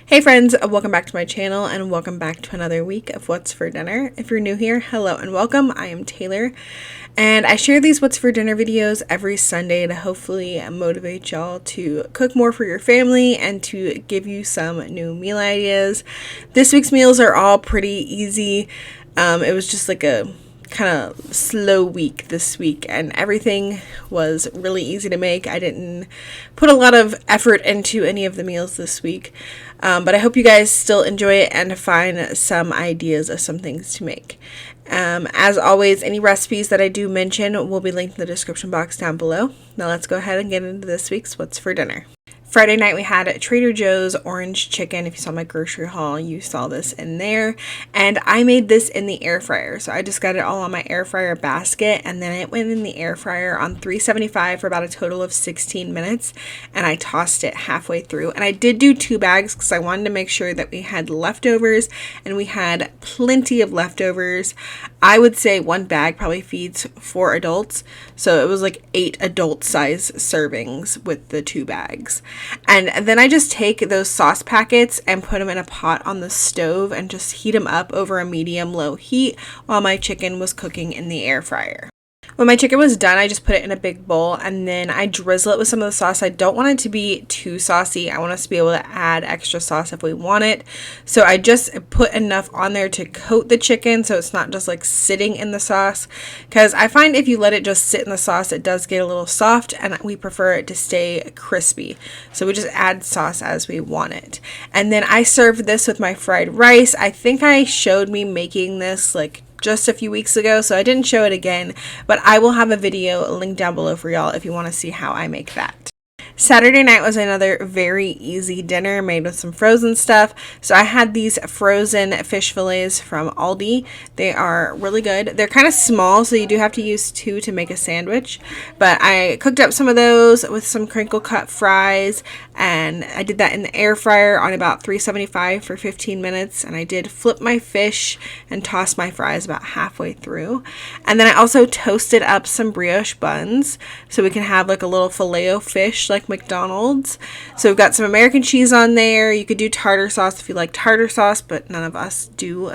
Hey friends, welcome back to my channel and welcome back to another week of What's for Dinner. If you're new here, hello and welcome. I am Taylor and I share these What's for Dinner videos every Sunday to hopefully motivate y'all to cook more for your family and to give you some new meal ideas. This week's meals are all pretty easy. It was just like a kind of slow week this week and everything was really easy to make. I didn't put a lot of effort into any of the meals this week, but I hope you guys still enjoy it and find some ideas of some things to make. As always, any recipes that I do mention will be linked in the description box down below. Now let's go ahead and get into this week's What's for Dinner. Friday night we had Trader Joe's orange chicken. If you saw my grocery haul, you saw this in there. And I made this in the air fryer. So I just got it all on my air fryer basket and then it went in the air fryer on 375 for about a total of 16 minutes. And I tossed it halfway through. And I did do 2 bags because I wanted to make sure that we had leftovers and we had plenty of leftovers. I would say 1 bag probably feeds 4 adults. So it was like 8 adult size servings with the 2 bags. And then I just take those sauce packets and put them in a pot on the stove and just heat them up over a medium-low heat while my chicken was cooking in the air fryer. When my chicken was done, I just put it in a big bowl and then I drizzle it with some of the sauce. I don't want it to be too saucy. I want us to be able to add extra sauce if we want it. So I just put enough on there to coat the chicken so it's not just like sitting in the sauce. Because I find if you let it just sit in the sauce, it does get a little soft and we prefer it to stay crispy. So we just add sauce as we want it. And then I served this with my fried rice. I think I showed me making this like just a few weeks ago, so I didn't show it again, but I will have a video linked down below for y'all if you want to see how I make that. Saturday night was another very easy dinner made with some frozen stuff. So I had these frozen fish fillets from Aldi. They are really good. They're kind of small, so you do have to use 2 to make a sandwich. But I cooked up some of those with some crinkle cut fries, and I did that in the air fryer on about 375 for 15 minutes. And I did flip my fish and toss my fries about halfway through. And then I also toasted up some brioche buns so we can have like a little Filet-O-Fish like McDonald's. So we've got some American cheese on there. You could do tartar sauce if you like tartar sauce, but none of us do.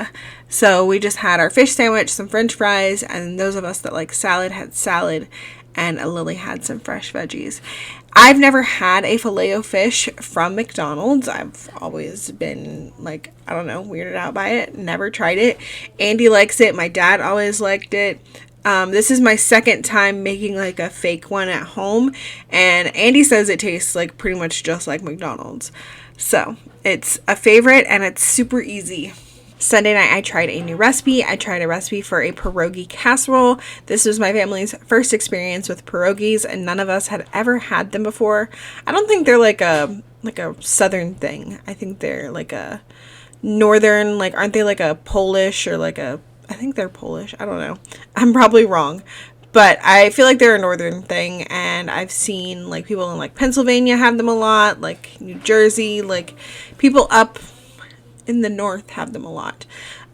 So we just had our fish sandwich, some french fries, and those of us that like salad had salad, and Lily had some fresh veggies. I've never had a Filet-O-Fish from McDonald's. I've always been like, I don't know, weirded out by it. Never tried it. Andy likes it. My dad always liked it. This is my second time making like a fake one at home, and Andy says it tastes like pretty much just like McDonald's. So it's a favorite and it's super easy. Sunday night I tried a new recipe. I tried a recipe for a pierogi casserole. This was my family's first experience with pierogis and none of us had ever had them before. I don't think they're like a southern thing. I think they're like a northern, like aren't they like a Polish or like a, I think they're Polish. I don't know. I'm probably wrong. But I feel like they're a northern thing. And I've seen like people in like Pennsylvania have them a lot. Like New Jersey. Like people up in the north have them a lot.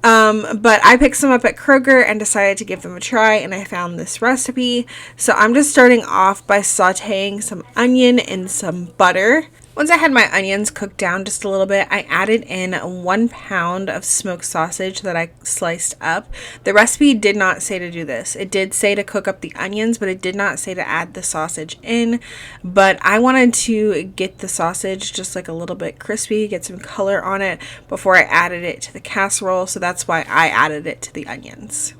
But I picked some up at Kroger and decided to give them a try. And I found this recipe. So I'm just starting off by sauteing some onion in some butter. Once I had my onions cooked down just a little bit, I added in 1 pound of smoked sausage that I sliced up. The recipe did not say to do this. It did say to cook up the onions, but it did not say to add the sausage in. But I wanted to get the sausage just like a little bit crispy, get some color on it before I added it to the casserole. So that's why I added it to the onions.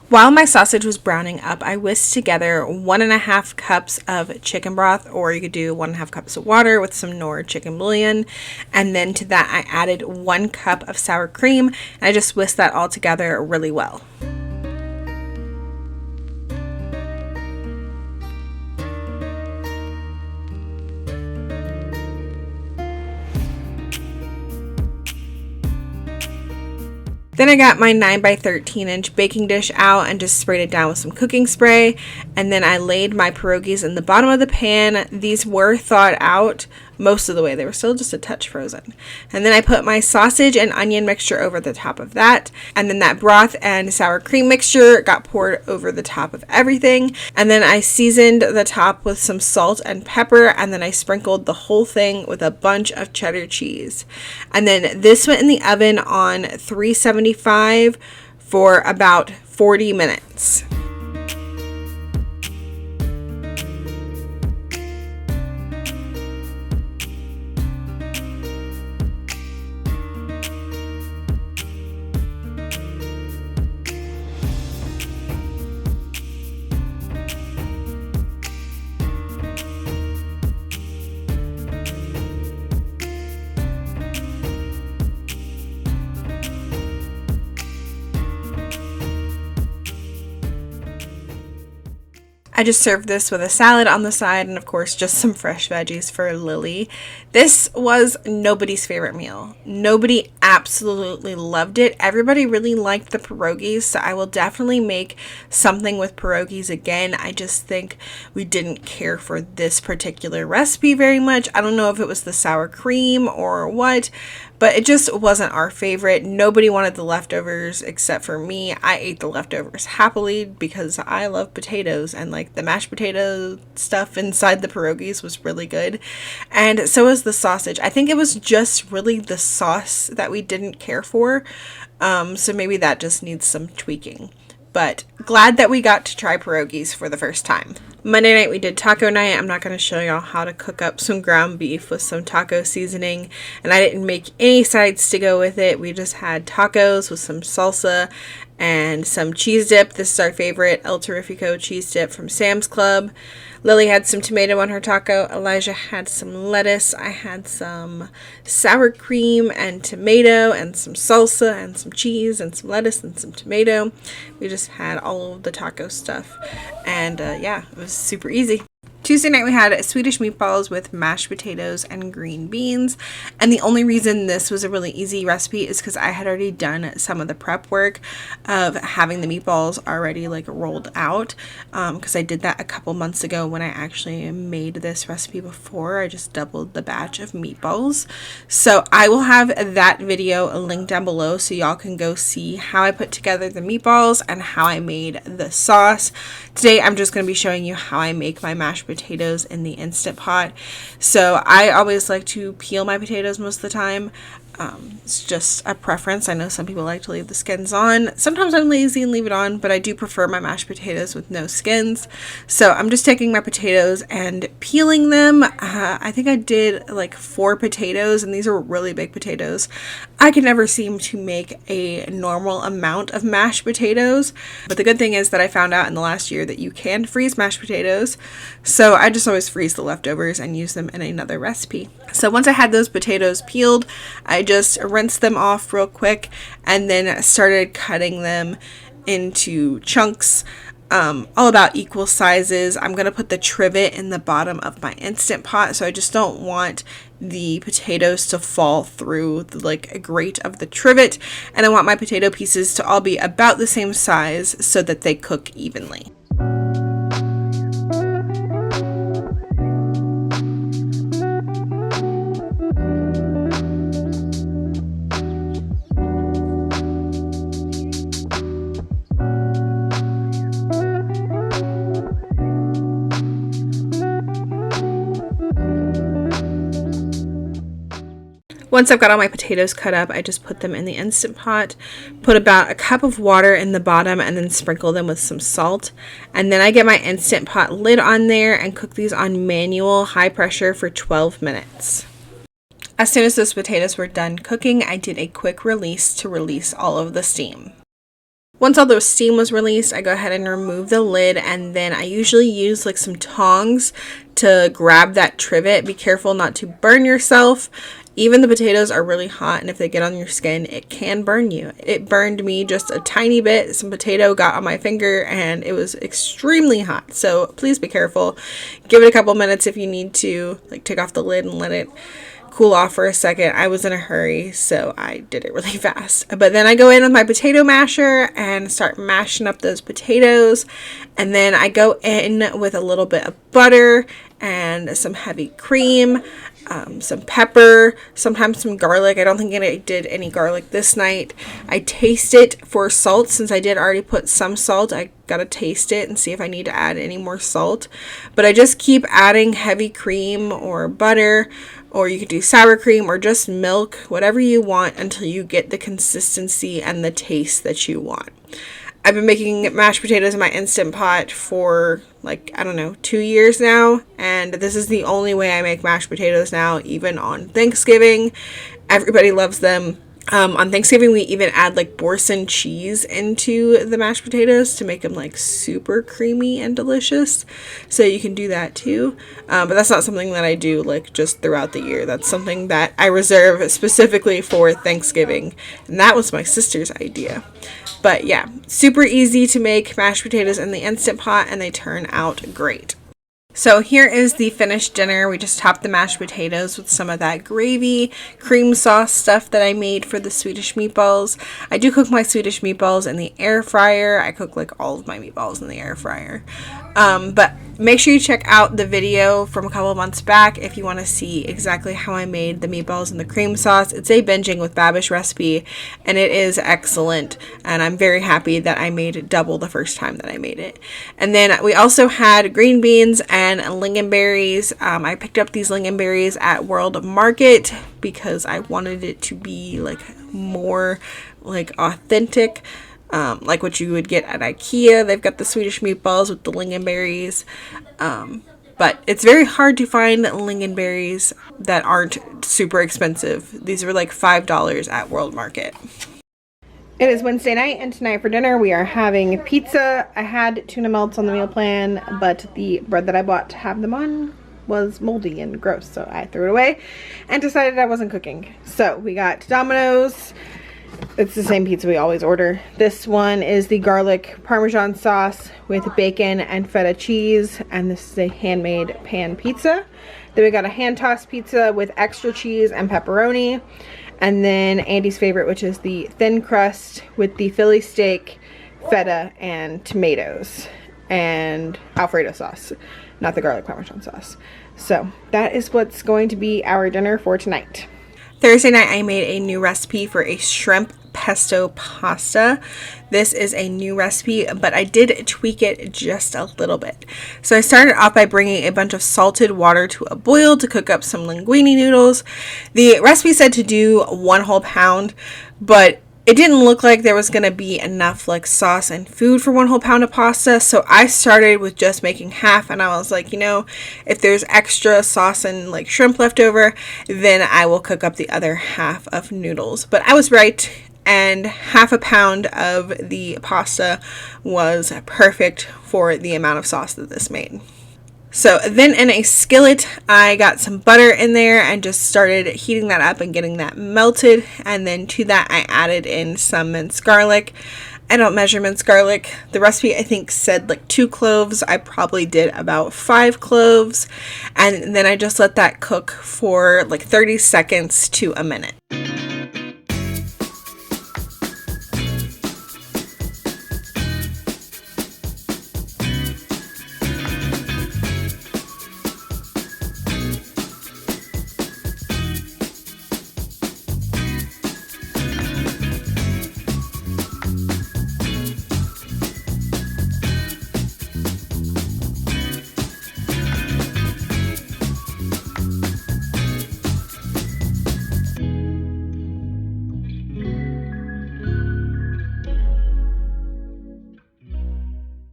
While my sausage was browning up, I whisked together 1.5 cups of chicken broth, or you could do 1.5 cups of water with some Knorr chicken bouillon. And then to that, I added 1 cup of sour cream, and I just whisked that all together really well. Then I got my 9x13-inch baking dish out and just sprayed it down with some cooking spray. And then I laid my pierogis in the bottom of the pan. These were thawed out most of the way. They were still just a touch frozen. And then I put my sausage and onion mixture over the top of that. And then that broth and sour cream mixture got poured over the top of everything. And then I seasoned the top with some salt and pepper. And then I sprinkled the whole thing with a bunch of cheddar cheese. And then this went in the oven on 375 for about 40 minutes. I just served this with a salad on the side and of course just some fresh veggies for Lily. This was nobody's favorite meal. Nobody absolutely loved it. Everybody really liked the pierogies, so I will definitely make something with pierogies again. I just think we didn't care for this particular recipe very much. I don't know if it was the sour cream or what, but it just wasn't our favorite. Nobody wanted the leftovers except for me. I ate the leftovers happily because I love potatoes, and like the mashed potato stuff inside the pierogies was really good. And so was the sausage. I think it was just really the sauce that we didn't care for. So maybe that just needs some tweaking. But glad that we got to try pierogies for the first time. Monday night we did taco night. I'm not going to show y'all how to cook up some ground beef with some taco seasoning. And I didn't make any sides to go with it. We just had tacos with some salsa and some cheese dip. This is our favorite El Terrifico cheese dip from Sam's Club. Lily had some tomato on her taco. Elijah had some lettuce. I had some sour cream and tomato and some salsa and some cheese and some lettuce and some tomato. We just had all of the taco stuff. And yeah, it was super easy. Tuesday night we had Swedish meatballs with mashed potatoes and green beans, and the only reason this was a really easy recipe is because I had already done some of the prep work of having the meatballs already like rolled out, because I did that a couple months ago when I actually made this recipe before. I just doubled the batch of meatballs, so I will have that video linked down below so y'all can go see how I put together the meatballs and how I made the sauce. Today I'm just going to be showing you how I make my mashed potatoes in the Instant Pot. So I always like to peel my potatoes most of the time. It's just a preference. I know some people like to leave the skins on. Sometimes I'm lazy and leave it on, but I do prefer my mashed potatoes with no skins. So I'm just taking my potatoes and peeling them. I think I did like 4 potatoes, and these are really big potatoes. I can never seem to make a normal amount of mashed potatoes, but the good thing is that I found out in the last year that you can freeze mashed potatoes. So I just always freeze the leftovers and use them in another recipe. So once I had those potatoes peeled, I just rinsed them off real quick and then started cutting them into chunks, all about equal sizes. I'm going to put the trivet in the bottom of my Instant Pot, so I just don't want the potatoes to fall through the like grate of the trivet, and I want my potato pieces to all be about the same size so that they cook evenly. Once I've got all my potatoes cut up, I just put them in the Instant Pot, put about a cup of water in the bottom, and then sprinkle them with some salt. And then I get my Instant Pot lid on there and cook these on manual high pressure for 12 minutes. As soon as those potatoes were done cooking, I did a quick release to release all of the steam. Once all the steam was released, I go ahead and remove the lid, and then I usually use like some tongs to grab that trivet. Be careful not to burn yourself. Even the potatoes are really hot, and if they get on your skin, it can burn you. It burned me just a tiny bit. Some potato got on my finger, and it was extremely hot. So please be careful. Give it a couple minutes if you need to, like take off the lid and let it cool off for a second. I was in a hurry, so I did it really fast. But then I go in with my potato masher and start mashing up those potatoes. And then I go in with a little bit of butter and some heavy cream. some pepper, sometimes some garlic. I don't think I did any garlic this night. I taste it for salt. Since I did already put some salt, I gotta taste it and see if I need to add any more salt. But I just keep adding heavy cream or butter, or you could do sour cream or just milk, whatever you want, until you get the consistency and the taste that you want. I've been making mashed potatoes in my Instant Pot for, like, I don't know, 2 years now, and this is the only way I make mashed potatoes now, even on Thanksgiving. Everybody loves them. On Thanksgiving, we even add, like, Boursin cheese into the mashed potatoes to make them, like, super creamy and delicious. So you can do that, too. But that's not something that I do, like, just throughout the year. That's something that I reserve specifically for Thanksgiving. And that was my sister's idea. But, yeah, super easy to make mashed potatoes in the Instant Pot, and they turn out great. So here is the finished dinner. We just topped the mashed potatoes with some of that gravy, cream sauce stuff that I made for the Swedish meatballs. I do cook my Swedish meatballs in the air fryer. I cook like all of my meatballs in the air fryer. But make sure you check out the video from a couple of months back if you want to see exactly how I made the meatballs and the cream sauce. It's a binging with Babish recipe, and it is excellent. And I'm very happy that I made double the first time that I made it. And then we also had green beans and lingonberries. I picked up these lingonberries at World Market because I wanted it to be like more like authentic. Like what you would get at IKEA. They've got the Swedish meatballs with the lingonberries. But it's very hard to find lingonberries that aren't super expensive. These are like $5 at World Market. It is Wednesday night, and tonight for dinner we are having pizza. I had tuna melts on the meal plan, but the bread that I bought to have them on was moldy and gross, so I threw it away and decided I wasn't cooking. So we got Domino's. It's the same pizza we always order. This one is the garlic parmesan sauce with bacon and feta cheese, and this is a handmade pan pizza. Then we got a hand tossed pizza with extra cheese and pepperoni, and then Andy's favorite, which is the thin crust with the Philly steak, feta, and tomatoes, and Alfredo sauce, not the garlic parmesan sauce. So that is what's going to be our dinner for tonight. Thursday night, I made a new recipe for a shrimp pesto pasta. This is a new recipe, but I did tweak it just a little bit. So I started off by bringing a bunch of salted water to a boil to cook up some linguine noodles. The recipe said to do 1 whole pound, but it didn't look like there was going to be enough like sauce and food for 1 whole pound of pasta. So I started with just making half, and I was like, you know, if there's extra sauce and like shrimp left over, then I will cook up the other half of noodles. But I was right, and half a pound of the pasta was perfect for the amount of sauce that this made. So then in a skillet, I got some butter in there and just started heating that up and getting that melted. And then to that, I added in some minced garlic. I don't measure minced garlic. The recipe, I think, said like 2 cloves. I probably did about 5 cloves. And then I just let that cook for like 30 seconds to a minute.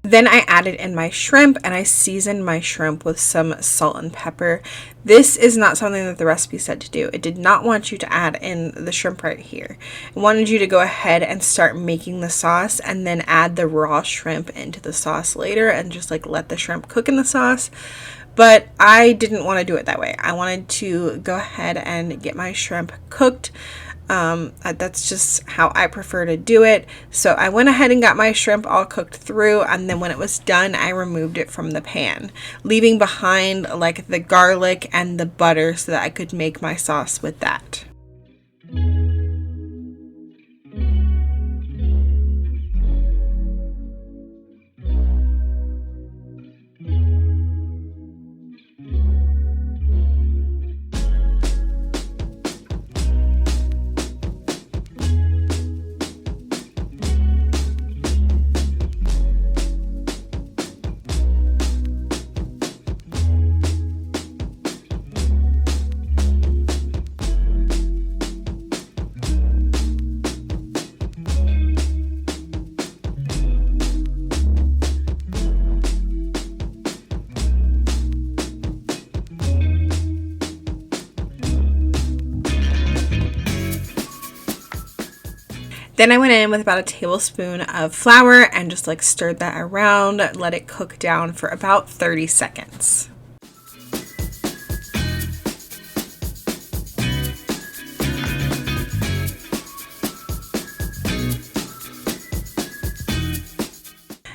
Then I added in my shrimp, and I seasoned my shrimp with some salt and pepper. This is not something that the recipe said to do. It did not want you to add in the shrimp right here. It wanted you to go ahead and start making the sauce and then add the raw shrimp into the sauce later and just like let the shrimp cook in the sauce. But I didn't want to do it that way. I wanted to go ahead and get my shrimp cooked. That's just how I prefer to do it. So I went ahead and got my shrimp all cooked through, and then when it was done, I removed it from the pan, leaving behind like the garlic and the butter so that I could make my sauce with that. Then I went in with about a tablespoon of flour and just like stirred that around, let it cook down for about 30 seconds.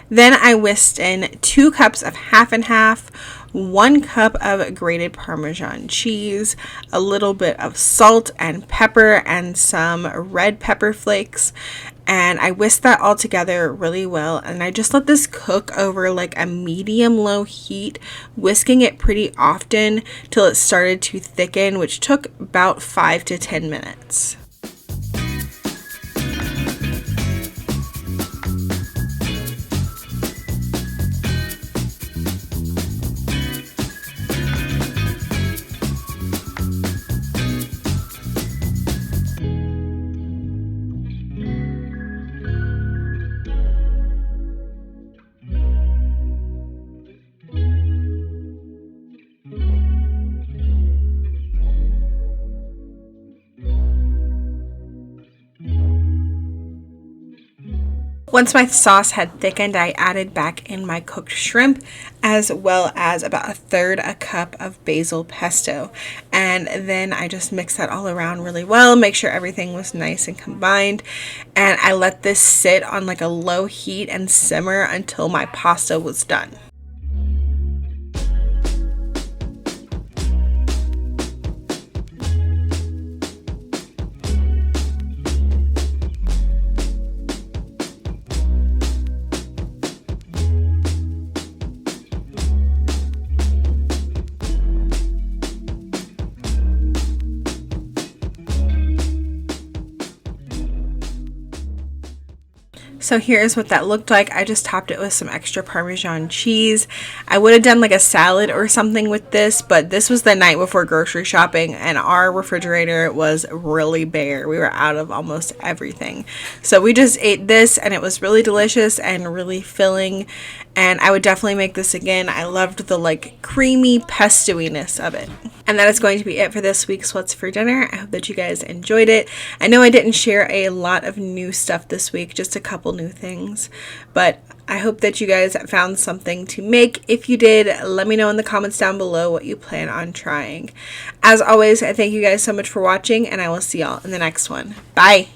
Then I whisked in 2 cups of half and half, 1 cup of grated Parmesan cheese, a little bit of salt and pepper, and some red pepper flakes. And I whisked that all together really well. And I just let this cook over like a medium-low heat, whisking it pretty often till it started to thicken, which took about 5 to 10 minutes. Once my sauce had thickened, I added back in my cooked shrimp, as well as about 1/3 a cup of basil pesto. And then I just mixed that all around really well, make sure everything was nice and combined. And I let this sit on like a low heat and simmer until my pasta was done. So here's what that looked like. I just topped it with some extra Parmesan cheese. I would have done like a salad or something with this, but this was the night before grocery shopping and our refrigerator was really bare. We were out of almost everything. So we just ate this and it was really delicious and really filling. And I would definitely make this again. I loved the like creamy pesto-iness of it. And that is going to be it for this week's What's for Dinner. I hope that you guys enjoyed it. I know I didn't share a lot of new stuff this week, just a couple new things. But I hope that you guys found something to make. If you did, let me know in the comments down below what you plan on trying. As always, I thank you guys so much for watching, and I will see y'all in the next one. Bye!